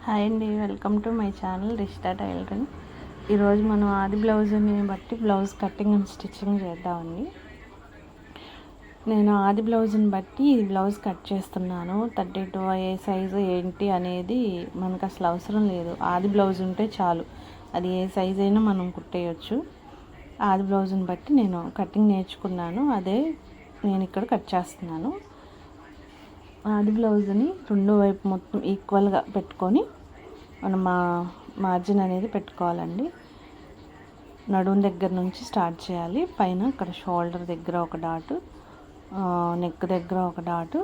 Hi అండి, welcome to my channel Rishita tailoring. ఈరోజు మనం ఆది బ్లౌజ్ని బట్టి బ్లౌజ్ కటింగ్ అండ్ స్టిచ్చింగ్ చేద్దామండి. నేను ఆది బ్లౌజ్ని బట్టి ఈ బ్లౌజ్ కట్ చేస్తున్నాను. 32 ఏ సైజు ఏంటి అనేది మనకు అసలు అవసరం లేదు. ఆది బ్లౌజ్ ఉంటే చాలు, అది ఏ సైజ్ అయినా మనం కుట్టేయచ్చు. ఆది బ్లౌజ్ని బట్టి నేను కటింగ్ నేర్చుకున్నాను, అదే నేను ఇక్కడ కట్ చేస్తున్నాను. ఆది బ్లౌజ్ని రెండు వైపు మొత్తం ఈక్వల్గా పెట్టుకొని మనం మార్జిన్ అనేది పెట్టుకోవాలండి. నడుము దగ్గర నుంచి స్టార్ట్ చేయాలి. పైన ఇక్కడ షోల్డర్ దగ్గర ఒక డాటు, నెక్ దగ్గర ఒక డాటు,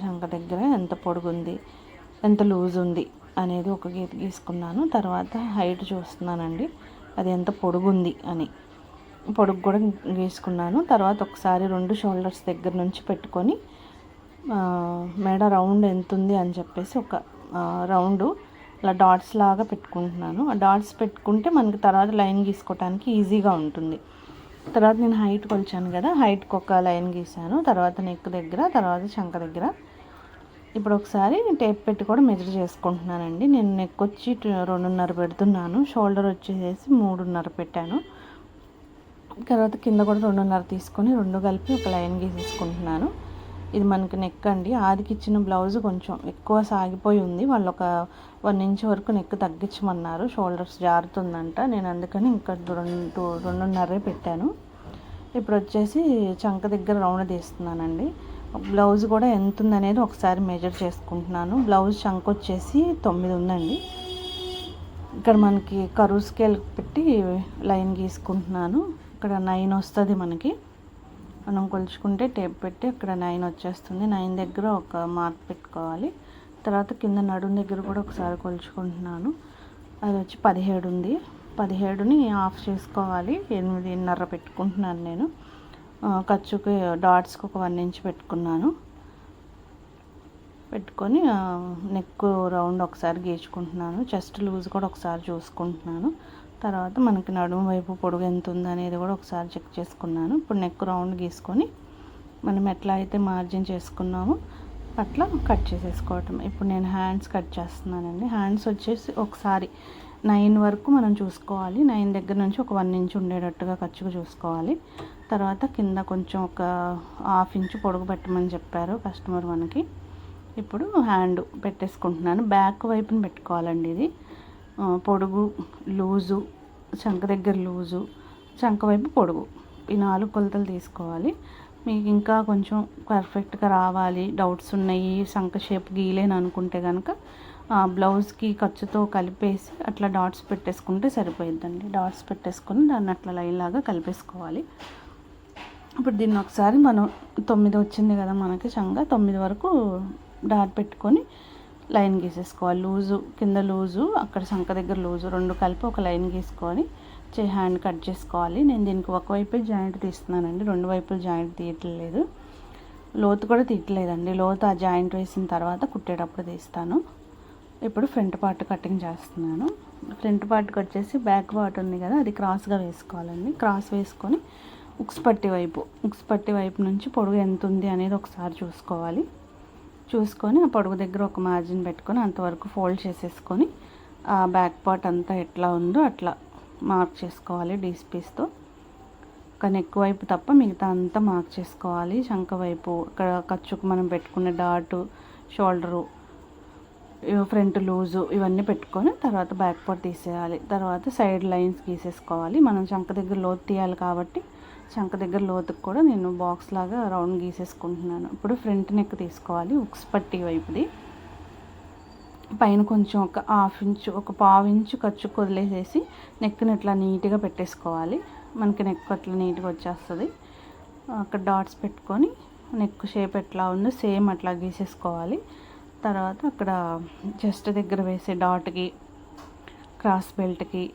శంఖ దగ్గర ఎంత పొడుగుంది ఎంత లూజ్ ఉంది అనేది ఒక గీత గీసుకున్నాను. తర్వాత హైట్ చూస్తున్నానండి, అది ఎంత పొడుగుంది అని పొడుగు కూడా గీసుకున్నాను. తర్వాత ఒకసారి రెండు షోల్డర్స్ దగ్గర నుంచి పెట్టుకొని మెడ రౌండ్ ఎంత ఉంది అని చెప్పేసి ఒక రౌండ్ ఇలా డాట్స్ లాగా పెట్టుకుంటున్నాను. ఆ డాట్స్ పెట్టుకుంటే మనకి తర్వాత లైన్ గీసుకోవడానికి ఈజీగా ఉంటుంది. తర్వాత నేను హైట్ కొలిచాను కదా, హైట్కి ఒక లైన్ గీసాను. తర్వాత నెక్ దగ్గర, తర్వాత శంఖ దగ్గర. ఇప్పుడు ఒకసారి టేప్ పెట్టి కూడా మెజర్ చేసుకుంటున్నానండి. నేను నెక్ వచ్చి 2.5 పెడుతున్నాను, షోల్డర్ వచ్చేసి 3.5 పెట్టాను. తర్వాత కింద కూడా 2.5 తీసుకొని రెండు కలిపి ఒక లైన్ గీసేసుకుంటున్నాను. ఇది మనకి నెక్ అండి. ఆదికి ఇచ్చిన బ్లౌజ్ కొంచెం ఎక్కువ సాగిపోయి ఉంది, వాళ్ళు ఒక 1 ఇంచ్ వరకు నెక్ తగ్గించమన్నారు, షోల్డర్స్ జారుతుందంట. నేను అందుకని ఇంకా 2.5 పెట్టాను. ఇప్పుడు వచ్చేసి చంక దగ్గర రౌండ్ తీస్తున్నానండి. బ్లౌజ్ కూడా ఎంత ఉందనేది ఒకసారి మెజర్ చేసుకుంటున్నాను. బ్లౌజ్ చంక వచ్చేసి 9 ఉందండి. ఇక్కడ మనకి కరువు స్కేల్ పెట్టి లైన్ గీసుకుంటున్నాను. ఇక్కడ 9 వస్తుంది మనకి. మనం కొలుచుకుంటే టేప్ పెట్టి అక్కడ 9 వచ్చేస్తుంది. 9 దగ్గర ఒక మార్క్ పెట్టుకోవాలి. తర్వాత కింద నడుము దగ్గర కూడా ఒకసారి కొలుచుకుంటున్నాను. అది వచ్చి 17 ఉంది. 17ని ఆఫ్ చేసుకోవాలి. 8.5 పెట్టుకుంటున్నాను నేను. ఖర్చుకి డాట్స్కి ఒక 1 ఇంచ్ పెట్టుకున్నాను. పెట్టుకొని నెక్ రౌండ్ ఒకసారి గీచుకుంటున్నాను. చెస్ట్ లూజ్ కూడా ఒకసారి చూసుకుంటున్నాను. తర్వాత మనకి నడుము వైపు పొడుగు ఎంత ఉంది అనేది కూడా ఒకసారి చెక్ చేసుకున్నాను. ఇప్పుడు నెక్ రౌండ్ గీసుకొని మనం ఎట్లా అయితే మార్జిన్ చేసుకున్నామో అట్లా కట్ చేసేసుకోవటం. ఇప్పుడు నేను హ్యాండ్స్ కట్ చేస్తున్నానండి. హ్యాండ్స్ వచ్చేసి ఒకసారి 9 వరకు మనం చూసుకోవాలి. 9 దగ్గర నుంచి ఒక 1 ఇంచ్ ఉండేటట్టుగా ఖర్చుగా చూసుకోవాలి. తర్వాత కింద కొంచెం ఒక 1/2 ఇంచ్ పొడుగు పెట్టమని చెప్పారు కస్టమర్ మనకి. ఇప్పుడు హ్యాండ్ పెట్టేసుకుంటున్నాను. బ్యాక్ వైపుని పెట్టుకోవాలండి. ఇది పొడుగు, లూజు, చంక దగ్గర లూజు, చంక వైపు పొడుగు, ఈ 4 కొలతలు తీసుకోవాలి. మీకు ఇంకా కొంచెం పర్ఫెక్ట్గా రావాలి, డౌట్స్ ఉన్నాయి, చంక షేప్ గీలేని అనుకుంటే కనుక బ్లౌజ్కి ఖర్చుతో కలిపేసి అట్లా డాట్స్ పెట్టేసుకుంటే సరిపోయిద్దండి. డాట్స్ పెట్టేసుకొని దాన్ని అట్లా లైన్ లాగా కలిపేసుకోవాలి. ఇప్పుడు దీన్ని ఒకసారి మనం 9 వచ్చింది కదా మనకి చంక, 9 వరకు డాట్ పెట్టుకొని లైన్ గీసేసుకోవాలి. లూజు కింద లూజు, అక్కడ శంఖ దగ్గర లూజు, రెండు కలిపి ఒక లైన్ గీసుకొని హ్యాండ్ కట్ చేసుకోవాలి. నేను దీనికి ఒకవైపే జాయింట్ తీస్తున్నానండి, రెండు వైపులు జాయింట్ తీయట్లేదు, లోతు కూడా తీయట్లేదండి. లోతు ఆ జాయింట్ వేసిన తర్వాత కుట్టేటప్పుడు తీస్తాను. ఇప్పుడు ఫ్రంట్ పార్ట్ కటింగ్ చేస్తున్నాను. ఫ్రంట్ పార్ట్కి వచ్చేసి బ్యాక్ పార్ట్ ఉంది కదా, అది క్రాస్గా వేసుకోవాలండి. క్రాస్ వేసుకొని ఉక్స్ పట్టి వైపు నుంచి పొడుగు ఎంత ఉంది అనేది ఒకసారి చూసుకోవాలి. చూసుకొని ఆ పొడుగు దగ్గర ఒక మార్జిన్ పెట్టుకొని అంతవరకు ఫోల్డ్ చేసేసుకొని ఆ బ్యాక్ పార్ట్ అంతా ఎట్లా ఉందో అట్లా మార్క్ చేసుకోవాలి డీస్ పీస్తో. కానీ నెక్ వైపు తప్ప మిగతా అంతా మార్క్ చేసుకోవాలి. శంఖ వైపు ఇక్కడ ఖర్చుకు మనం పెట్టుకున్న డాటు, షోల్డరు, ఫ్రంట్ లూజు ఇవన్నీ పెట్టుకొని తర్వాత బ్యాక్ పార్ట్ తీసేయాలి. తర్వాత సైడ్ లైన్స్ గీసేసుకోవాలి. మనం శంఖ దగ్గర లోతు తీయాలి కాబట్టి శంఖ దగ్గర లోతుకు కూడా నేను బాక్స్ లాగా రౌండ్ గీసేసుకుంటున్నాను. ఇప్పుడు ఫ్రంట్ నెక్ తీసుకోవాలి, ఉక్స్ పట్టి వైపుది. పైన కొంచెం ఒక 1/2 ఇంచు, ఒక 1/4 ఇంచు ఖర్చు వదిలేసేసి నెక్ని ఇట్లా నీట్గా పెట్టేసుకోవాలి. మనకి నెక్ అట్లా నీట్గా వచ్చేస్తుంది. అక్కడ డాట్స్ పెట్టుకొని నెక్ షేప్ ఎట్లా ఉందో సేమ్ అట్లా గీసేసుకోవాలి. తర్వాత అక్కడ చెస్ట్ దగ్గర వేసే డాట్కి, క్రాస్ బెల్ట్కి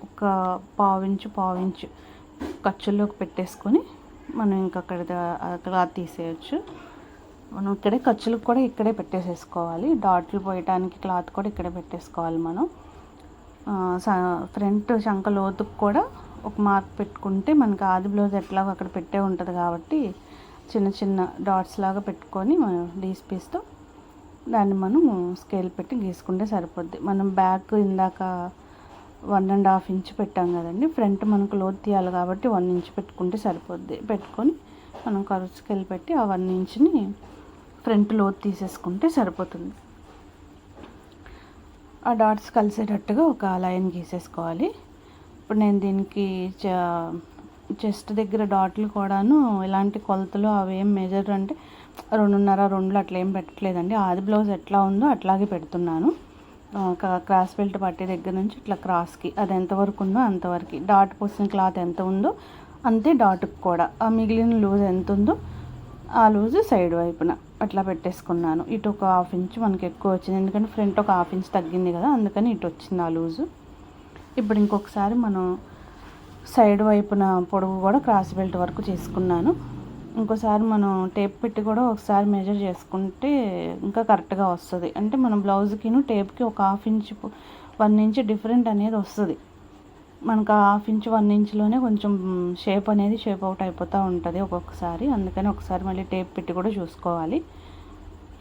ఒక 1/4 ఇంచు ఖర్చుల్లోకి పెట్టేసుకొని మనం ఇంకా అక్కడ క్లాత్ తీసేయచ్చు. మనం ఇక్కడే ఖర్చులకు కూడా ఇక్కడే పెట్టేసేసుకోవాలి. డాట్లు పోయటానికి క్లాత్ కూడా ఇక్కడే పెట్టేసుకోవాలి. మనం ఫ్రంట్ శంఖ లోతుకు కూడా ఒక మార్క్ పెట్టుకుంటే మనకి ఆది బ్లౌజ్ ఎట్లాగో అక్కడ పెట్టే ఉంటుంది కాబట్టి చిన్న చిన్న డాట్స్ లాగా పెట్టుకొని మనం డీస్ పీస్తో దాన్ని మనం స్కేల్ పెట్టి గీసుకుంటే సరిపోద్ది. మనం బ్యాక్ ఇందాక 1.5 ఇంచ్ పెట్టాం కదండి, ఫ్రంట్ మనకు లోతు తీయాలి కాబట్టి 1 ఇంచ్ పెట్టుకుంటే సరిపోద్ది. పెట్టుకొని మనం కర్వ్ స్కేల్ పెట్టి ఆ 1 ఇంచ్ని ఫ్రంట్ లోతు తీసేసుకుంటే సరిపోతుంది. ఆ డాట్స్ కలిసేటట్టుగా ఒక లైన్ గీసేసుకోవాలి. ఇప్పుడు నేను దీనికి చెస్ట్ దగ్గర డాట్లు కూడాను ఎలాంటి కొలతలు అవేం మెజర్ అంటే 2.5 2 అట్లా ఏం పెట్టట్లేదండి. ఆది బ్లౌజ్ ఎట్లా ఉందో అట్లాగే పెడుతున్నాను. క్రాస్ బెల్ట్ పట్టే దగ్గర నుంచి ఇట్లా క్రాస్కి అది ఎంతవరకు ఉందో అంతవరకు, డాట్ పోసిన క్లాత్ ఎంత ఉందో అంతే డాట్కి కూడా ఆ మిగిలిన లూజ్ ఎంత ఉందో ఆ లూజు సైడ్ వైపున అట్లా పెట్టేసుకున్నాను. ఇటు ఒక 1/2 ఇంచ్ మనకి ఎక్కువ వచ్చింది, ఎందుకంటే ఫ్రంట్ ఒక 1/2 ఇంచ్ తగ్గింది కదా, అందుకని ఇటు వచ్చింది ఆ లూజు. ఇప్పుడు ఇంకొకసారి మనం సైడ్ వైపున పొడవు కూడా క్రాస్ బెల్ట్ వరకు చేసుకున్నాను. ఇంకోసారి మనం టేప్ పెట్టి కూడా ఒకసారి మెజర్ చేసుకుంటే ఇంకా కరెక్ట్గా వస్తుంది. అంటే మనం బ్లౌజ్కిను టేప్కి ఒక 1/2 ఇంచ్ 1 ఇంచ్ డిఫరెంట్ అనేది వస్తుంది. మనకు ఆ 1/2 ఇంచ్ 1 ఇంచ్లోనే కొంచెం షేప్ అనేది షేప్ అవుట్ అయిపోతూ ఉంటుంది ఒక్కొక్కసారి. అందుకని ఒకసారి మళ్ళీ టేప్ పెట్టి కూడా చూసుకోవాలి.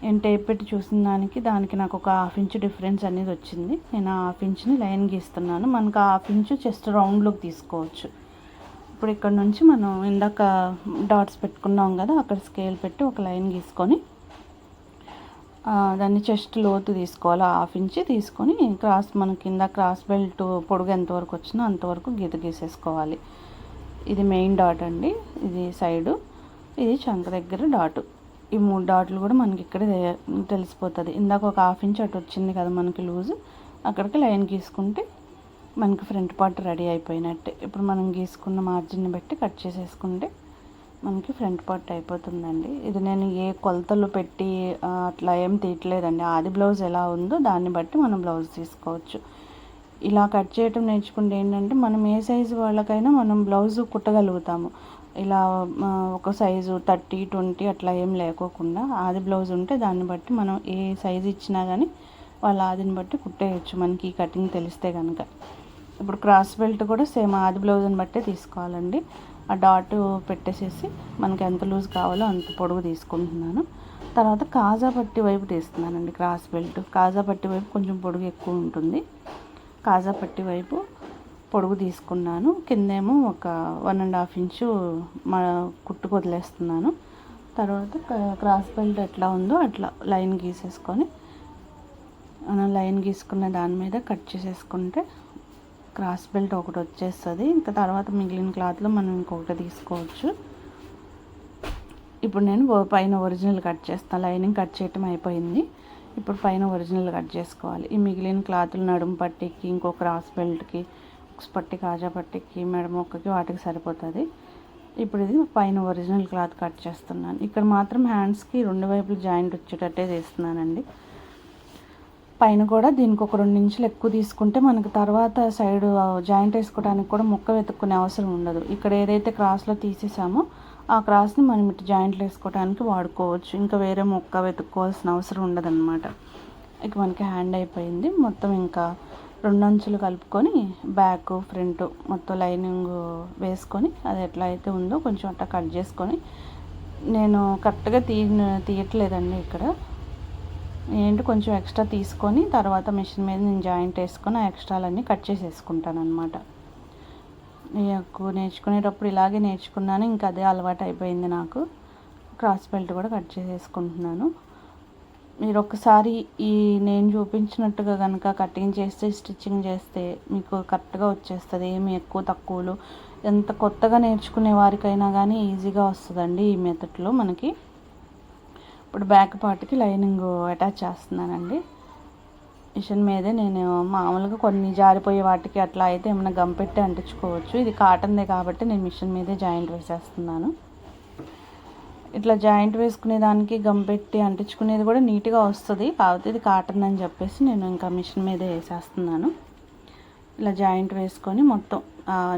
నేను టేప్ పెట్టి చూసిన దానికి నాకు ఒక 1/2 ఇంచ్ డిఫరెన్స్ అనేది వచ్చింది. నేను ఆ 1/2 ఇంచ్ని లైన్ గీస్తున్నాను. మనకు ఆ 1/2 ఇంచ్ చెస్ట్ రౌండ్లోకి తీసుకోవచ్చు. ఇప్పుడు ఇక్కడ నుంచి మనం ఇందాక డాట్స్ పెట్టుకున్నాం కదా, అక్కడ స్కేల్ పెట్టి ఒక లైన్ గీసుకొని దాన్ని చెస్ట్ లోతు తీసుకోవాలి. 1/2 ఇంచ్ తీసుకొని మన కింద క్రాస్ బెల్ట్ పొడుగు ఎంతవరకు వచ్చినా అంతవరకు గీత గీసేసుకోవాలి. ఇది మెయిన్ డాట్ అండి, ఇది సైడు, ఇది చంక దగ్గర డాటు. ఈ 3 డాట్లు కూడా మనకి ఇక్కడ తెలిసిపోతుంది. ఇందాక ఒక 1/2 ఇంచ్ అటు వచ్చింది కదా మనకి లూజు, అక్కడికి లైన్ గీసుకుంటే మనకి ఫ్రంట్ పార్ట్ రెడీ అయిపోయినట్టే. ఇప్పుడు మనం గీసుకున్న మార్జిన్ని బట్టి కట్ చేసేసుకుంటే మనకి ఫ్రంట్ పార్ట్ అయిపోతుందండి. ఇది నేను ఏ కొలతలు పెట్టి అట్లా ఏం తీయట్లేదండి. ఆది బ్లౌజ్ ఎలా ఉందో దాన్ని బట్టి మనం బ్లౌజ్ తీసుకోవచ్చు. ఇలా కట్ చేయటం నేర్చుకుంటే ఏంటంటే మనం ఏ సైజు వాళ్ళకైనా మనం బ్లౌజు కుట్టగలుగుతాము. ఇలా ఒక సైజు 30 20 అట్లా ఏం లేకోకుండా ఆది బ్లౌజ్ ఉంటే దాన్ని బట్టి మనం ఏ సైజు ఇచ్చినా కానీ వాళ్ళ ఆదిని బట్టి కుట్టేయచ్చు, మనకి ఈ కటింగ్ తెలిస్తే కనుక. ఇప్పుడు క్రాస్ బెల్ట్ కూడా సేమ్ ఆది బ్లౌజ్ని బట్టే తీసుకోవాలండి. ఆ డాట్ పెట్టేసేసి మనకి ఎంత లూజ్ కావాలో అంత పొడవు తీసుకుంటున్నాను. తర్వాత కాజా పట్టి వైపు తీస్తున్నానండి క్రాస్ బెల్ట్. కాజా పట్టి వైపు కొంచెం పొడుగు ఎక్కువ ఉంటుంది. కాజా పట్టి వైపు పొడుగు తీసుకున్నాను. కిందేమో ఒక 1.5 ఇంచు కుట్టుకు వదిలేస్తున్నాను. తర్వాత క్రాస్ బెల్ట్ ఎట్లా ఉందో అట్లా లైన్ గీసేసుకొని మనం లైన్ గీసుకున్న దాని మీద కట్ చేసేసుకుంటే క్రాస్ బెల్ట్ ఒకటి వచ్చేస్తుంది. ఇంకా తర్వాత మిగిలిన క్లాత్లో మనం ఇంకొకటి తీసుకోవచ్చు. ఇప్పుడు నేను పైన ఒరిజినల్ కట్ చేస్తాను. లైనింగ్ కట్ చేయటం అయిపోయింది. ఇప్పుడు పైన ఒరిజినల్ కట్ చేసుకోవాలి. ఈ మిగిలిన క్లాతులు నడుము పట్టికి, ఇంకో క్రాస్ బెల్ట్కి, పట్టి, కాజా పట్టికి, మెడ మొక్కకి వాటికి సరిపోతుంది. ఇప్పుడు ఇది పైన ఒరిజినల్ క్లాత్ కట్ చేస్తున్నాను. ఇక్కడ మాత్రం హ్యాండ్స్కి 2 వైపులు జాయింట్ వచ్చేటట్టే తీస్తున్నానండి. పైన కూడా దీనికి ఒక 2 ఇంచులు ఎక్కువ తీసుకుంటే మనకు తర్వాత సైడ్ జాయింట్ వేసుకోవడానికి కూడా ముక్క వెతుక్కునే అవసరం ఉండదు. ఇక్కడ ఏదైతే క్రాస్లో తీసేసామో ఆ క్రాస్ని మనం ఇటు జాయింట్లు వేసుకోవడానికి వాడుకోవచ్చు. ఇంకా వేరే ముక్క వెతుక్కోవాల్సిన అవసరం ఉండదన్నమాట. ఇక మనకి హ్యాండ్ అయిపోయింది. మొత్తం ఇంకా 2 అంచులు కలుపుకొని బ్యాక్ ఫ్రంట్ మొత్తం లైనింగ్ వేసుకొని అది ఎట్లా అయితే ఉందో కొంచెం అట్లా కట్ చేసుకొని, నేను కరెక్ట్గా తీయట్లేదండి ఇక్కడ. ఏంటి కొంచెం ఎక్స్ట్రా తీసుకొని తర్వాత మిషన్ మీద నేను జాయింట్ వేసుకొని ఆ ఎక్స్ట్రాలన్నీ కట్ చేసేసుకుంటాను అనమాట. నాకు నేర్చుకునేటప్పుడు ఇలాగే నేర్చుకున్నాను. ఇంకా అదే అలవాటు అయిపోయింది నాకు. క్రాస్ బెల్ట్ కూడా కట్ చేసేసుకుంటున్నాను. మీరు ఒక్కసారి ఈ నేను చూపించినట్టుగా కనుక కటింగ్ చేస్తే, స్టిచ్చింగ్ చేస్తే మీకు కరెక్ట్గా వచ్చేస్తుంది. ఏమి ఎక్కువ తక్కువలు ఎంత కొత్తగా నేర్చుకునే వారికైనా కానీ ఈజీగా వస్తుందండి ఈ మెథడ్లో మనకి. ఇప్పుడు బ్యాక్ పార్ట్కి లైనింగ్ అటాచ్ చేస్తున్నానండి. మిషన్ మీదే నేను మామూలుగా కొన్ని జారిపోయే వాటికి అట్లా అయితే ఏమైనా గమ్ పెట్టి అంటించుకోవచ్చు. ఇది కాటన్దే కాబట్టి నేను మిషన్ మీదే జాయింట్ వేసేస్తున్నాను. ఇట్లా జాయింట్ వేసుకునే దానికి గమ్ పెట్టి అంటించుకునేది కూడా నీట్గా వస్తుంది. కాకపోతే ఇది కాటన్ అని చెప్పేసి నేను ఇంకా మిషన్ మీదే వేసేస్తున్నాను. ఇలా జాయింట్ వేసుకొని మొత్తం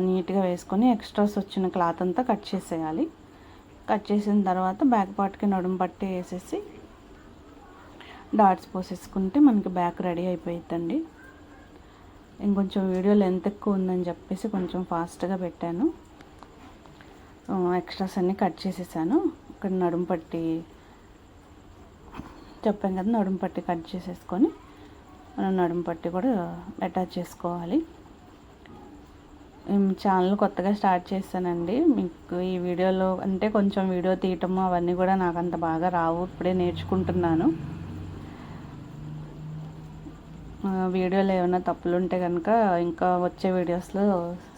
నీట్గా వేసుకొని ఎక్స్ట్రాస్ వచ్చిన క్లాత్ అంతా కట్ చేసేయాలి. కట్ చేసిన తర్వాత బ్యాక్ పార్ట్కి నడుము పట్టి వేసేసి డాట్స్ పోసేసుకుంటే మనకి బ్యాక్ రెడీ అయిపోయిద్దండి. ఇంకొంచెం వీడియో లెంత్ ఎక్కువ ఉందని చెప్పేసి కొంచెం ఫాస్ట్గా పెట్టాను. ఎక్స్ట్రాస్ అన్నీ కట్ చేసేసాను. ఇక్కడ నడుము పట్టి చెప్పాం కదా, నడుము పట్టి కట్ చేసేసుకొని మనం నడుము పట్టి కూడా అటాచ్ చేసుకోవాలి. ఛానల్ కొత్తగా స్టార్ట్ చేశానండి. మీకు ఈ వీడియోలో అంటే కొంచెం వీడియో తీయటము అవన్నీ కూడా నాకు అంత బాగా రావు, ఇప్పుడే నేర్చుకుంటున్నాను. వీడియోలో ఏమైనా తప్పులు ఉంటే కనుక ఇంకా వచ్చే వీడియోస్లో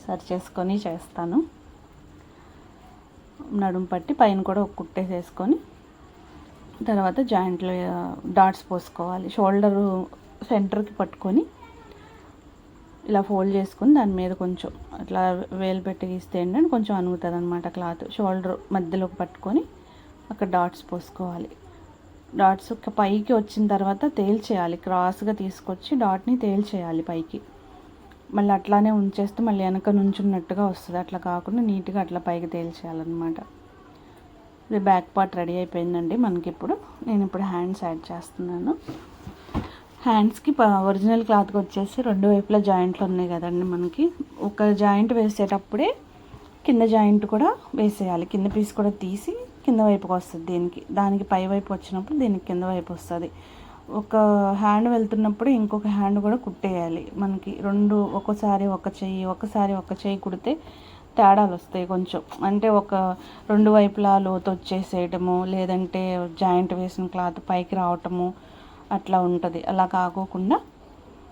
సరి చేసుకొని చేస్తాను. నడుము పట్టి పైన కూడా ఒక కుట్టేసేసుకొని తర్వాత జాయింట్లో డాట్స్ పోసుకోవాలి. షోల్డరు సెంటర్కి పట్టుకొని ఇలా ఫోల్డ్ చేసుకొని దాని మీద కొంచెం అట్లా వేలు పెట్టి గీస్తే ఏంటంటే కొంచెం అనుగుతుంది అనమాట క్లాత్. షోల్డర్ మధ్యలోకి పట్టుకొని అక్కడ డాట్స్ పోసుకోవాలి. డాట్స్ పైకి వచ్చిన తర్వాత తేల్చేయాలి, క్రాస్గా తీసుకొచ్చి డాట్ని తేల్చేయాలి పైకి. మళ్ళీ అట్లానే ఉంచేస్తే మళ్ళీ వెనక నుంచున్నట్టుగా వస్తుంది, అట్లా కాకుండా నీట్గా అట్లా పైకి తేల్చేయాలన్నమాట. ఇది బ్యాక్ పార్ట్ రెడీ అయిపోయిందండి మనకి. నేను ఇప్పుడు హ్యాండ్స్ యాడ్ చేస్తున్నాను. హ్యాండ్స్కి ఒరిజినల్ క్లాత్కి వచ్చేసి రెండు వైపులా జాయింట్లు ఉన్నాయి కదండి మనకి. ఒక జాయింట్ వేసేటప్పుడే కింద జాయింట్ కూడా వేసేయాలి. కింద పీస్ కూడా తీసి కింద వైపుకి వస్తుంది దానికి పై వైపు వచ్చినప్పుడు దీనికి కింద వైపు వస్తుంది. ఒక హ్యాండ్ వెళ్తున్నప్పుడు ఇంకొక హ్యాండ్ కూడా కుట్టేయాలి మనకి. రెండు ఒకసారి ఒక చెయ్యి కుడితే తేడాలు వస్తాయి కొంచెం. అంటే ఒక రెండు వైపులా లోతు వచ్చేసేయటము, లేదంటే జాయింట్ వేసిన క్లాత్ పైకి రావటము అట్లా ఉంటుంది. అలా కాకోకుండా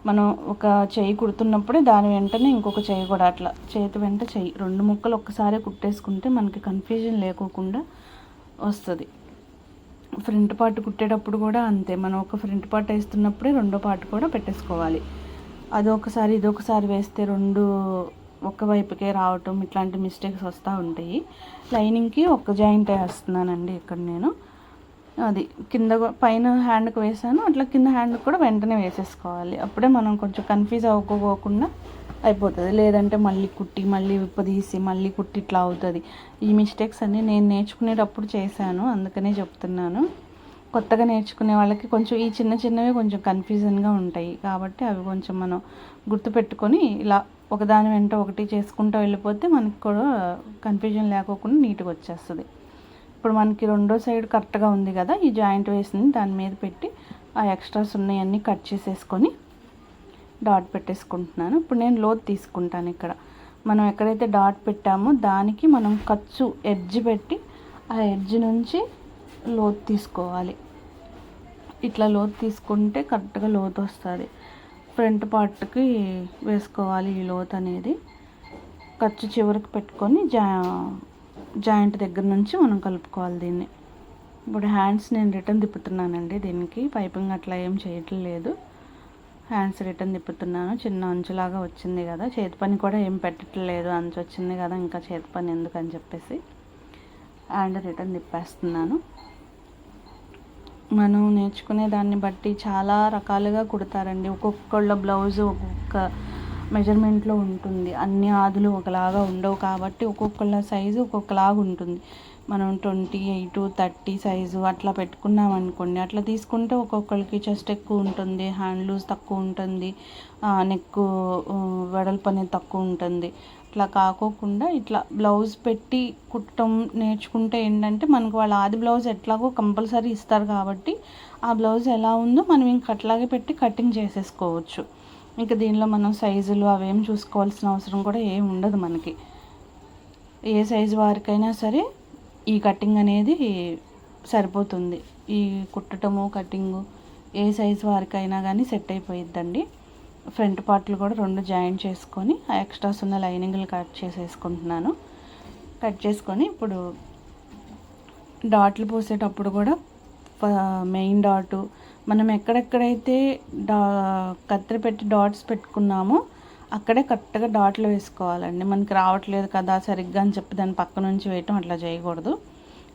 మనం ఒక చెయ్యి కుడుతున్నప్పుడే దాని వెంటనే ఇంకొక చెయ్యి కూడా అట్లా చేతి వెంట చెయ్యి రెండు ముక్కలు ఒక్కసారి కుట్టేసుకుంటే మనకి కన్ఫ్యూజన్ లేకోకుండా వస్తుంది. ఫ్రంట్ పార్ట్ కుట్టేటప్పుడు కూడా అంతే, మనం ఒక ఫ్రంట్ పార్ట్ వేస్తున్నప్పుడే రెండో పార్ట్ కూడా పెట్టేసుకోవాలి. అదొకసారి ఇదొకసారి వేస్తే రెండు ఒక వైపుకే రావటం ఇట్లాంటి మిస్టేక్స్ వస్తూ ఉంటాయి. లైనింగ్కి ఒక జాయింట్ వేస్తున్నానండి ఇక్కడ నేను. అది కింద పైన హ్యాండ్కి వేసాను, అట్లా కింద హ్యాండ్కి కూడా వెంటనే వేసేసుకోవాలి. అప్పుడే మనం కొంచెం కన్ఫ్యూజ్ అవ్వకోకుండా అయిపోతుంది. లేదంటే మళ్ళీ కుట్టి మళ్ళీ విప్పదీసి మళ్ళీ కుట్టి ఇట్లా అవుతుంది. ఈ మిస్టేక్స్ అన్నీ నేను నేర్చుకునేటప్పుడు చేశాను, అందుకనే చెప్తున్నాను. కొత్తగా నేర్చుకునే వాళ్ళకి కొంచెం ఈ చిన్నవి కొంచెం కన్ఫ్యూజన్గా ఉంటాయి కాబట్టి అవి కొంచెం మనం గుర్తుపెట్టుకొని ఇలా ఒకదాని వెంట ఒకటి చేసుకుంటూ వెళ్ళిపోతే మనకి కూడా కన్ఫ్యూజన్ లేకోకుండా నీట్గా వచ్చేస్తుంది. ఇప్పుడు మనకి రెండో సైడ్ కరెక్ట్గా ఉంది కదా, ఈ జాయింట్ వేసింది దాని మీద పెట్టి ఆ ఎక్స్ట్రాస్ ఉన్నాయన్నీ కట్ చేసేసుకొని డాట్ పెట్టేసుకుంటున్నాను. ఇప్పుడు నేను లోతు తీసుకుంటాను. ఇక్కడ మనం ఎక్కడైతే డాట్ పెట్టామో దానికి మనం ఖర్చు ఎడ్జ్ పెట్టి ఆ ఎడ్జ్ నుంచి లోతు తీసుకోవాలి. ఇట్లా లోతు తీసుకుంటే కరెక్ట్గా లోతు వస్తుంది. ఫ్రంట్ పార్ట్కి వేసుకోవాలి ఈ లోతు అనేది. ఖర్చు చివరికి పెట్టుకొని జాయింట్ దగ్గర నుంచి మనం కలుపుకోవాలి దీన్ని. ఇప్పుడు హ్యాండ్స్ నేను రిటర్న్ తిప్పుతున్నానండి. దీనికి పైపింగ్ అట్లా ఏం చేయట్లేదు, హ్యాండ్స్ రిటర్న్ తిప్పుతున్నాను. చిన్న అంచులాగా వచ్చింది కదా, చేతి పని కూడా ఏం పెట్టట్లేదు, అంచు వచ్చింది కదా ఇంకా చేతి పని ఎందుకని చెప్పేసి హ్యాండ్ రిటర్న్ తిప్పేస్తున్నాను. మనం నేర్చుకునే దాన్ని బట్టి చాలా రకాలుగా కుడతారండి. ఒక్కొక్కళ్ళ బ్లౌజు ఒక్కొక్క మెజర్మెంట్లో ఉంటుంది, అన్ని ఆదులు ఒకలాగా ఉండవు కాబట్టి ఒక్కొక్కళ్ళ సైజు ఒక్కొక్కలాగా ఉంటుంది. మనం 28, 30 సైజు అట్లా పెట్టుకున్నాం అనుకోండి, అట్లా తీసుకుంటే ఒక్కొక్కరికి చెస్ట్ ఎక్కువ ఉంటుంది, హ్యాండ్ లూజ్ తక్కువ ఉంటుంది, నెక్ వెడల్పు అనేది తక్కువ ఉంటుంది. అట్లా కాకోకుండా ఇట్లా బ్లౌజ్ పెట్టి కుట్టడం నేర్చుకుంటే ఏంటంటే మనకు వాళ్ళ ఆది బ్లౌజ్ ఎట్లాగో కంపల్సరీ ఇస్తారు కాబట్టి ఆ బ్లౌజ్ ఎలా ఉందో మనం ఇంక అట్లాగే పెట్టి కటింగ్ చేసేసుకోవచ్చు. ఇంకా దీనిలో మనం సైజులు అవేం చూసుకోవాల్సిన అవసరం కూడా ఏం ఉండదు మనకి. ఏ సైజు వారికైనా సరే ఈ కటింగ్ అనేది సరిపోతుంది. ఈ కుట్టటము కటింగు ఏ సైజు వారికైనా కానీ సెట్ అయిపోయిద్దండి. ఫ్రంట్ పార్ట్లు కూడా రెండు జాయింట్ చేసుకొని ఆ ఎక్స్ట్రాస్ ఉన్న లైనింగ్లు కట్ చేసేసుకుంటున్నాను. కట్ చేసుకొని ఇప్పుడు డాట్లు పోసేటప్పుడు కూడా మెయిన్ డాటు మనం ఎక్కడెక్కడైతే కత్తిరి పెట్టి డాట్స్ పెట్టుకున్నామో అక్కడే కరెక్ట్గా డాట్లు వేసుకోవాలండి. మనకి రావట్లేదు కదా సరిగ్గా అని చెప్పి దాని పక్క నుంచి వేయటం అట్లా చేయకూడదు.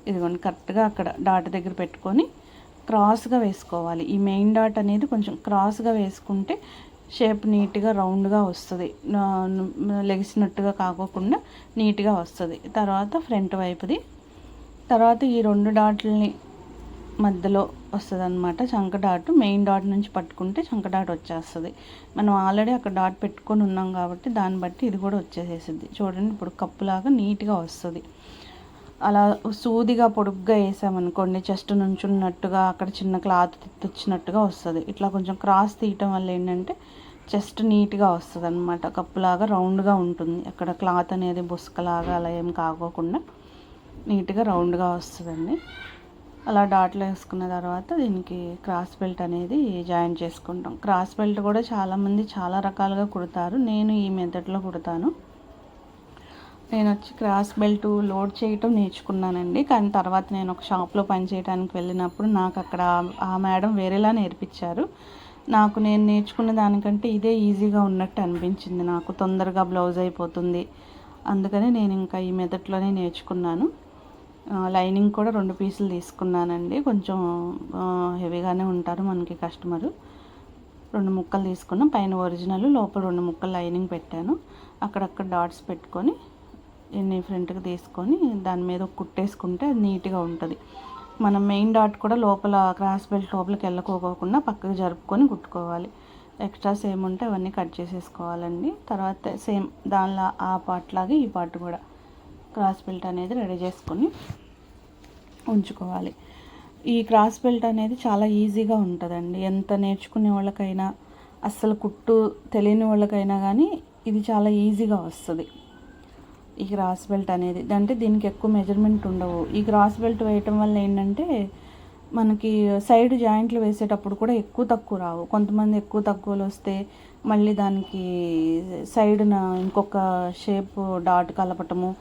ఇదిగోండి కరెక్ట్గా అక్కడ డాట్ దగ్గర పెట్టుకొని క్రాస్గా వేసుకోవాలి. ఈ మెయిన్ డాట్ అనేది కొంచెం క్రాస్గా వేసుకుంటే షేప్ నీట్గా రౌండ్గా వస్తుంది, లెగిసినట్టుగా కాకోకుండా నీట్గా వస్తుంది. తర్వాత ఫ్రంట్ వైపుది, తర్వాత ఈ రెండు డాట్లని మధ్యలో వస్తుంది అనమాట చంక డాట్. మెయిన్ డాట్ నుంచి పట్టుకుంటే చంక డాట్ వచ్చేస్తుంది. మనం ఆల్రెడీ అక్కడ డాట్ పెట్టుకొని ఉన్నాం కాబట్టి దాన్ని బట్టి ఇది కూడా వచ్చేసేసింది. చూడండి ఇప్పుడు కప్పులాగా నీట్గా వస్తుంది. అలా సూదిగా పొడుగ్గా వేసామనుకోండి చెస్ట్ నుంచున్నట్టుగా అక్కడ చిన్న క్లాత్ తెచ్చినట్టుగా వస్తుంది. ఇట్లా కొంచెం క్రాస్ తీయటం వల్ల ఏంటంటే చెస్ట్ నీట్గా వస్తుంది అనమాట. కప్పులాగా రౌండ్గా ఉంటుంది. అక్కడ క్లాత్ అనేది బుస్కలాగా అలా ఏం కాకోకుండా నీట్గా రౌండ్గా వస్తుందండి. అలా డాట్లు వేసుకున్న తర్వాత దీనికి క్రాస్ బెల్ట్ అనేది జాయిన్ చేసుకుంటాం. క్రాస్ బెల్ట్ కూడా చాలామంది చాలా రకాలుగా కుడతారు. నేను ఈ మెథడ్లో కుడతాను. నేను వచ్చి క్రాస్ బెల్ట్ లోడ్ చేయటం నేర్చుకున్నానండి. కానీ తర్వాత నేను ఒక షాప్లో పనిచేయడానికి వెళ్ళినప్పుడు నాకు అక్కడ ఆ మేడం వేరేలా నేర్పించారు. నాకు నేను నేర్చుకున్న దానికంటే ఇదే ఈజీగా ఉన్నట్టు అనిపించింది. నాకు తొందరగా బ్లౌజ్ అయిపోతుంది. అందుకని నేను ఇంకా ఈ మెథడ్లోనే నేర్చుకున్నాను. లైనింగ్ కూడా 2 పీసులు తీసుకున్నానండి. కొంచెం హెవీగానే ఉంటారు మనకి కస్టమరు. 2 ముక్కలు తీసుకున్నాం. పైన ఒరిజినల్, లోపల 2 ముక్కలు లైనింగ్ పెట్టాను. అక్కడక్కడ డాట్స్ పెట్టుకొని ఎన్ని ఫ్రంట్కి తీసుకొని దాని మీద కుట్టేసుకుంటే అది నీట్గా ఉంటుంది. మనం మెయిన్ డాట్ కూడా లోపల క్రాస్ బెల్ట్ లోపలికి వెళ్ళకోకుండా పక్కకు జరుపుకొని కుట్టుకోవాలి. ఎక్స్ట్రాస్ ఏముంటే అవన్నీ కట్ చేసేసుకోవాలండి. తర్వాత సేమ్ దానిలో ఆ పార్ట్ లాగే ఈ పార్ట్ కూడా క్రాస్ బెల్ట్ అనేది రెడీ చేసుకొని ఉంచుకోవాలి. ఈ క్రాస్ బెల్ట్ అనేది చాలా ఈజీగా ఉంటుందండి. ఎంత నేర్చుకునే వాళ్ళకైనా అస్సలు కుట్టు తెలియని వాళ్ళకైనా కానీ ఇది చాలా ఈజీగా వస్తుంది. ఈ క్రాస్ బెల్ట్ అనేది అంటే దీనికి ఎక్కువ మెజర్మెంట్ ఉండవు. ఈ క్రాస్ బెల్ట్ వేయటం వల్ల ఏంటంటే మనకి సైడ్ జాయింట్లు వేసేటప్పుడు కూడా ఎక్కువ తక్కువ రావు. కొంతమంది ఎక్కువ తక్కువలు వస్తే మళ్ళీ దానికి సైడ్న ఇంకొక షేప్ డాట్ కలపటము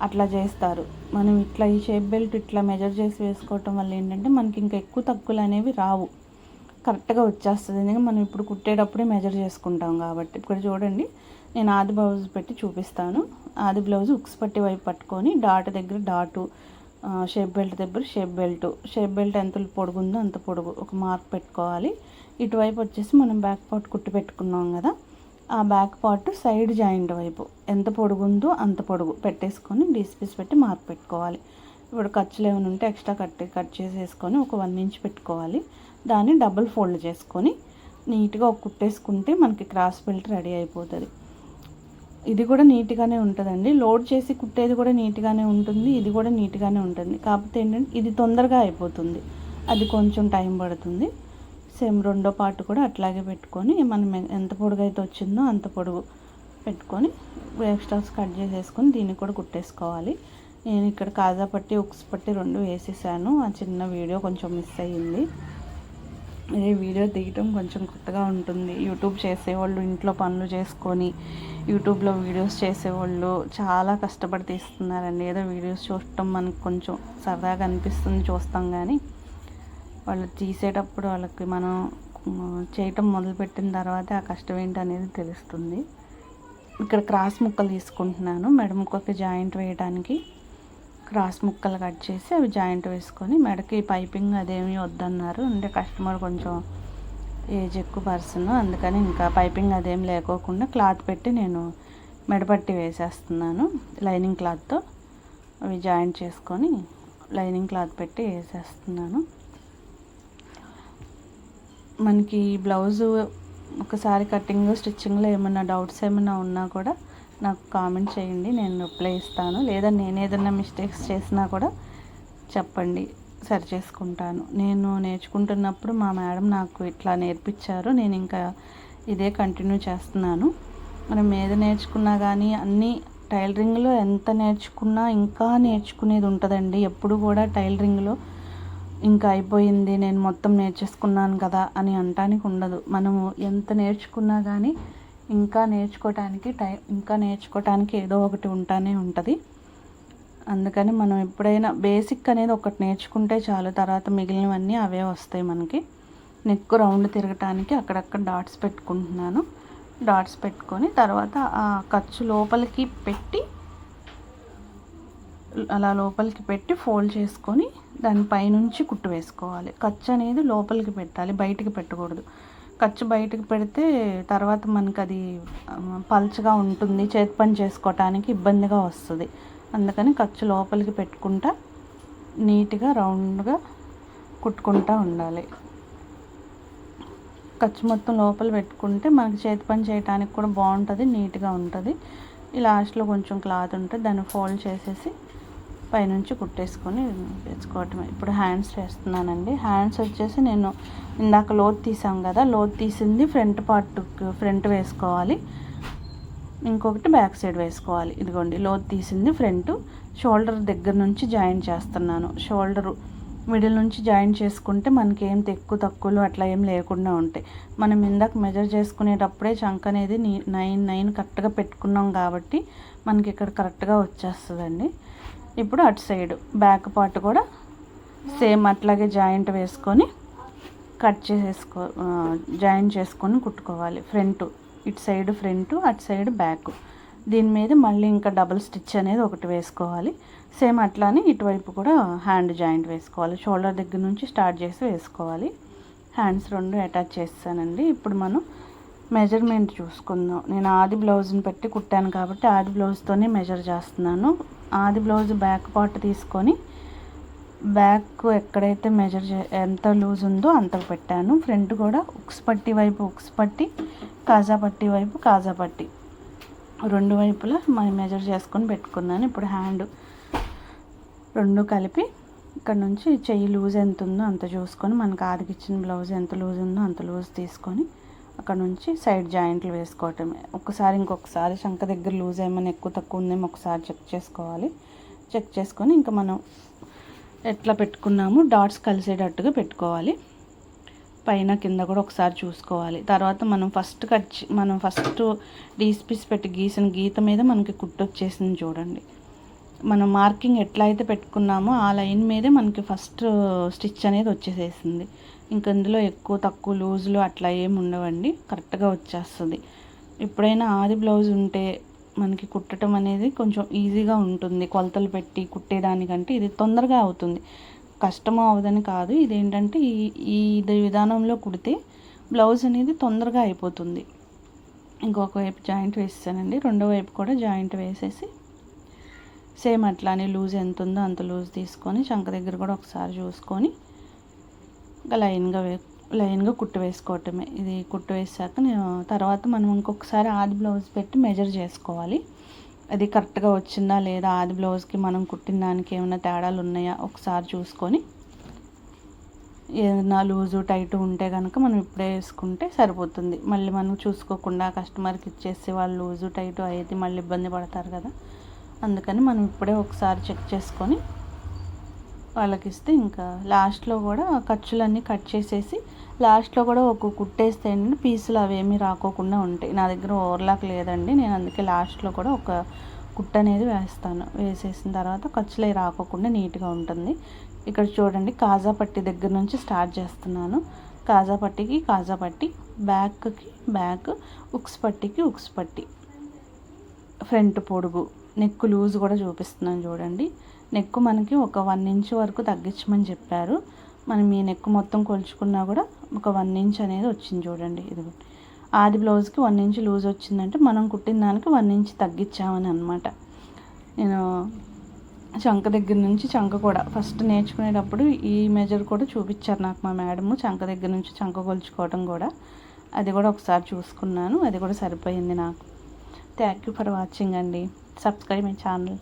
అట్లా చేస్తారు. మనం ఇట్లా ఈ షేప్ బెల్ట్ ఇట్లా మెజర్ చేసి వేసుకోవటం వల్ల ఏంటంటే మనకి ఇంకా ఎక్కువ తక్కువలు అనేవి రావు, కరెక్ట్గా వచ్చేస్తుంది. ఎందుకంటే మనం ఇప్పుడు కుట్టేటప్పుడే మెజర్ చేసుకుంటాం కాబట్టి. ఇక్కడ చూడండి, నేను ఆది బ్లౌజ్ పెట్టి చూపిస్తాను. ఆది బ్లౌజ్ ఉక్స్ పట్టి వైపు పట్టుకొని డాట్ దగ్గర డాటు, షేప్ బెల్ట్ దగ్గర షేప్ బెల్ట్ ఎంత పొడుగుందో అంత పొడుగు ఒక మార్క్ పెట్టుకోవాలి. ఇటువైపు వచ్చేసి మనం బ్యాక్ పార్ట్ కుట్టి పెట్టుకున్నాం కదా, ఆ బ్యాక్ పార్ట్ సైడ్ జాయింట్ వైపు ఎంత పొడుగుందో అంత పొడుగు పెట్టేసుకొని పీస్ పెట్టి మార్క్ పెట్టుకోవాలి. ఇప్పుడు ఖర్చులు ఏమైనా ఉంటే ఎక్స్ట్రా కట్ చేసేసుకొని ఒక 1 ఇంచ్ పెట్టుకోవాలి. దాన్ని డబుల్ ఫోల్డ్ చేసుకొని నీట్గా ఒక కుట్టేసుకుంటే మనకి క్రాస్ బెల్ట్ రెడీ అయిపోతుంది. ఇది కూడా నీట్గానే ఉంటుందండి. లోడ్ చేసి కుట్టేది కూడా నీట్గానే ఉంటుంది, ఇది కూడా నీట్గానే ఉంటుంది. కాకపోతే ఏంటంటే ఇది తొందరగా అయిపోతుంది, అది కొంచెం టైం పడుతుంది. సేమ్ రెండో పార్ట్ కూడా అట్లాగే పెట్టుకొని మనం ఎంత పొడుగు అయితే వచ్చిందో అంత పొడుగు పెట్టుకొని ఎక్స్ట్రాస్ కట్ చేసేసుకొని దీన్ని కూడా కుట్టేసుకోవాలి. నేను ఇక్కడ కాజా పట్టి ఉక్స్ పట్టి 2 వేసేసాను. ఆ చిన్న వీడియో కొంచెం మిస్ అయ్యింది. ఈ వీడియో తీయటం కొంచెం కొత్తగా ఉంటుంది. యూట్యూబ్ చేసేవాళ్ళు ఇంట్లో పనులు చేసుకొని యూట్యూబ్లో వీడియోస్ చేసేవాళ్ళు చాలా కష్టపడి తీస్తున్నారండి. ఏదో వీడియోస్ చూడటం మనకు కొంచెం సరదాగా అనిపిస్తుంది, చూస్తాం. కానీ వాళ్ళు తీసేటప్పుడు వాళ్ళకి మనం చేయటం మొదలుపెట్టిన తర్వాత ఆ కష్టం ఏంటి అనేది తెలుస్తుంది. ఇక్కడ క్రాస్ ముక్కలు తీసుకుంటున్నాను. మెడ ముక్కకి జాయింట్ వేయడానికి క్రాస్ ముక్కలు కట్ చేసి అవి జాయింట్ వేసుకొని, మెడకి పైపింగ్ అదేమీ వద్దన్నారు. అంటే కస్టమర్ కొంచెం ఏజ్ ఎక్కువ పర్సన్, అందుకని ఇంకా పైపింగ్ అదేం లేకోకుండా క్లాత్ పెట్టి నేను మెడపట్టి వేసేస్తున్నాను. లైనింగ్ క్లాత్తో అవి జాయింట్ చేసుకొని లైనింగ్ క్లాత్ పెట్టి వేసేస్తున్నాను. మనకి బ్లౌజు ఒకసారి కటింగ్ స్టిచ్చింగ్లో ఏమైనా డౌట్స్ ఏమైనా ఉన్నా కూడా నాకు కామెంట్ చేయండి, నేను రిప్లై ఇస్తాను. లేదా నేను ఏదైనా మిస్టేక్స్ చేసినా కూడా చెప్పండి, సరి చేసుకుంటాను. నేను నేర్చుకుంటున్నప్పుడు మా మేడం నాకు ఇట్లా నేర్పించారు, నేను ఇంకా ఇదే కంటిన్యూ చేస్తున్నాను. మనం ఏది నేర్చుకున్నా కానీ అన్నీ టైలరింగ్లో ఎంత నేర్చుకున్నా ఇంకా నేర్చుకునేది ఉంటుందండి. ఎప్పుడు కూడా టైలరింగ్లో ఇంకా అయిపోయింది, నేను మొత్తం నేర్చేసుకున్నాను కదా అని అనటానికి ఉండదు. మనము ఎంత నేర్చుకున్నా కానీ ఇంకా నేర్చుకోవటానికి ఏదో ఒకటి ఉంటానే ఉంటుంది. అందుకని మనం ఎప్పుడైనా బేసిక్ అనేది ఒకటి నేర్చుకుంటే చాలు, తర్వాత మిగిలినవన్నీ అవే వస్తాయి మనకి. నెక్ రౌండ్ తిరగటానికి అక్కడక్కడ డాట్స్ పెట్టుకుంటున్నాను. డాట్స్ పెట్టుకొని తర్వాత ఆ ఖర్చు లోపలికి పెట్టి అలా లోపలికి పెట్టి ఫోల్డ్ చేసుకొని దానిపైనుంచి కుట్టు వేసుకోవాలి. ఖర్చు అనేది లోపలికి పెట్టాలి, బయటికి పెట్టకూడదు. ఖర్చు బయటకు పెడితే తర్వాత మనకు అది పల్చగా ఉంటుంది, చేతి పని చేసుకోవటానికి ఇబ్బందిగా వస్తుంది. అందుకని ఖర్చు లోపలికి పెట్టుకుంటా నీట్గా రౌండ్గా కుట్టుకుంటూ ఉండాలి. ఖర్చు మొత్తం లోపల పెట్టుకుంటే మనకి చేతి పని చేయడానికి కూడా బాగుంటుంది, నీట్గా ఉంటుంది. ఈ లాస్ట్లో కొంచెం క్లాత్ ఉంటే దాన్ని ఫోల్డ్ చేసేసి పైనుంచి కుట్టేసుకొని తెచ్చుకోవటమే. ఇప్పుడు హ్యాండ్స్ వేస్తున్నానండి. హ్యాండ్స్ వచ్చేసి నేను ఇందాక లోతు తీసాం కదా, లోతు తీసింది ఫ్రంట్ పార్ట్ ఫ్రంట్ వేసుకోవాలి, ఇంకొకటి బ్యాక్ సైడ్ వేసుకోవాలి. ఇదిగోండి లోతు తీసింది ఫ్రంట్, షోల్డర్ దగ్గర నుంచి జాయింట్ చేస్తున్నాను. షోల్డరు మిడిల్ నుంచి జాయింట్ చేసుకుంటే మనకి ఏం ఎక్కువ తక్కువలు అట్లా ఏం లేకుండా ఉంటాయి. మనం ఇందాక మెజర్ చేసుకునేటప్పుడే చంక అనేది 9 కరెక్ట్గా పెట్టుకున్నాం కాబట్టి మనకి ఇక్కడ కరెక్ట్గా వచ్చేస్తుందండి. ఇప్పుడు అటు సైడ్ బ్యాక్ పార్ట్ కూడా సేమ్ అట్లాగే జాయింట్ వేసుకొని కట్ జాయింట్ చేసుకొని కుట్టుకోవాలి. ఫ్రంట్ ఇటు సైడ్ ఫ్రంట్, అటు సైడ్ బ్యాక్. దీని మీద మళ్ళీ ఇంకా డబుల్ స్టిచ్ అనేది ఒకటి వేసుకోవాలి. సేమ్ అట్లానే ఇటువైపు కూడా హ్యాండ్ జాయింట్ వేసుకోవాలి. షోల్డర్ దగ్గర నుంచి స్టార్ట్ చేసి వేసుకోవాలి. హ్యాండ్స్ 2 అటాచ్ చేస్తానండి. ఇప్పుడు మనం మెజర్మెంట్ చూసుకుందాం. నేను ఆది బ్లౌజ్ని పెట్టి కుట్టాను కాబట్టి ఆది బ్లౌజ్తోనే మెజర్ చేస్తున్నాను. ఆది బ్లౌజ్ బ్యాక్ పార్ట్ తీసుకొని బ్యాక్ ఎక్కడైతే ఎంత లూజ్ ఉందో అంతకు పెట్టాను. ఫ్రంట్ కూడా ఉక్స్ పట్టి వైపు ఉక్స్ పట్టి, కాజా పట్టి వైపు కాజా పట్టి, 2 వైపులా మెజర్ చేసుకొని పెట్టుకున్నాను. ఇప్పుడు హ్యాండ్ 2 కలిపి ఇక్కడ నుంచి చెయ్యి లూజ్ ఎంత ఉందో అంత చూసుకొని, మనకు ఆదికి ఇచ్చిన బ్లౌజ్ ఎంత లూజ్ ఉందో అంత లూజ్ తీసుకొని అక్కడ నుంచి సైడ్ జాయింట్లు వేసుకోవటమే. ఇంకొకసారి శంఖ దగ్గర లూజ్ ఏమైనా ఎక్కువ తక్కువ ఉందేమో ఒకసారి చెక్ చేసుకోవాలి. చెక్ చేసుకొని ఇంకా మనం ఎట్లా పెట్టుకున్నాము డాట్స్ కలిసేటట్టుగా పెట్టుకోవాలి. పైన కింద కూడా ఒకసారి చూసుకోవాలి. తర్వాత మనం ఫస్ట్ డీస్ పీస్ పెట్టి గీసిన గీత మీద మనకి కుట్టు వచ్చేసింది చూడండి. మనం మార్కింగ్ ఎట్లా అయితే పెట్టుకున్నామో ఆ లైన్ మీదే మనకి ఫస్ట్ స్టిచ్ అనేది వచ్చేసేసింది. ఇంక ఇందులో ఎక్కువ తక్కువ లూజులు అట్లా ఏమి ఉండవండి, కరెక్ట్గా వచ్చేస్తుంది. ఎప్పుడైనా ఆది బ్లౌజ్ ఉంటే మనకి కుట్టడం అనేది కొంచెం ఈజీగా ఉంటుంది. కొలతలు పెట్టి కుట్టేదానికంటే ఇది తొందరగా అవుతుంది. కష్టం అవ్వదని కాదు, ఇదేంటంటే ఈ విధానంలో కుడితే బ్లౌజ్ అనేది తొందరగా అయిపోతుంది. ఇంకొక వైపు జాయింట్ వేసానండి, రెండో వైపు కూడా జాయింట్ వేసేసి సేమ్ అట్లానే లూజ్ ఎంత ఉందో అంత లూజ్ తీసుకొని చంక దగ్గర కూడా ఒకసారి చూసుకొని ఇంకా లైన్గా కుట్టు వేసుకోవటమే. ఇది కుట్టు వేసాక తర్వాత మనం ఇంకొకసారి ఆది బ్లౌజ్ పెట్టి మెజర్ చేసుకోవాలి. అది కరెక్ట్గా వచ్చిందా లేదా, ఆది బ్లౌజ్కి మనం కుట్టిన దానికి ఏమైనా తేడాలు ఉన్నాయా ఒకసారి చూసుకొని, ఏదైనా లూజు టైట్ ఉంటే కనుక మనం ఇప్పుడే వేసుకుంటే సరిపోతుంది. మళ్ళీ మనం చూసుకోకుండా కస్టమర్కి ఇచ్చేసి వాళ్ళు లూజు టైట్ అయితే మళ్ళీ ఇబ్బంది పడతారు కదా, అందుకని మనం ఇప్పుడే ఒకసారి చెక్ చేసుకొని వాళ్ళకి ఇస్తే ఇంకా లాస్ట్లో కూడా ఖర్చులన్నీ కట్ చేసేసి లాస్ట్లో కూడా ఒక కుట్టేస్తే ఏంటంటే పీసులు అవేమీ రాకోకుండా ఉంటాయి. నా దగ్గర ఓవర్లాక్ లేదండి, నేను అందుకే లాస్ట్లో కూడా ఒక కుట్టు అనేది వేస్తాను. వేసేసిన తర్వాత ఖర్చులు రాకోకుండా నీట్గా ఉంటుంది. ఇక్కడ చూడండి కాజా పట్టి దగ్గర నుంచి స్టార్ట్ చేస్తున్నాను. కాజా పట్టికి కాజా పట్టి, బ్యాక్కి బ్యాక్, ఉక్స్ పట్టికి ఉక్స్ పట్టి, ఫ్రంట్ పొడుగు, నెక్ లూజ్ కూడా చూపిస్తున్నాను చూడండి. నెక్ మనకి ఒక 1 ఇంచ్ వరకు తగ్గించమని చెప్పారు. మనం ఈ నెక్ మొత్తం కొలుచుకున్నా కూడా ఒక 1 ఇంచ్ అనేది వచ్చింది చూడండి. ఇది ఆది బ్లౌజ్కి 1 ఇంచ్ లూజ్ వచ్చిందంటే మనం కుట్టిన దానికి 1 ఇంచ్ తగ్గించామని అనమాట. నేను చంక దగ్గర నుంచి చంక కూడా ఫస్ట్ నేర్చుకునేటప్పుడు ఈ మెజర్ కూడా చూపించారు నాకు మా మేడము. చంక దగ్గర నుంచి చంక కొలుచుకోవడం కూడా అది కూడా ఒకసారి చూసుకున్నాను, అది కూడా సరిపోయింది నాకు. థ్యాంక్ యూ ఫర్ వాచింగ్ అండి. Subscribe my channel.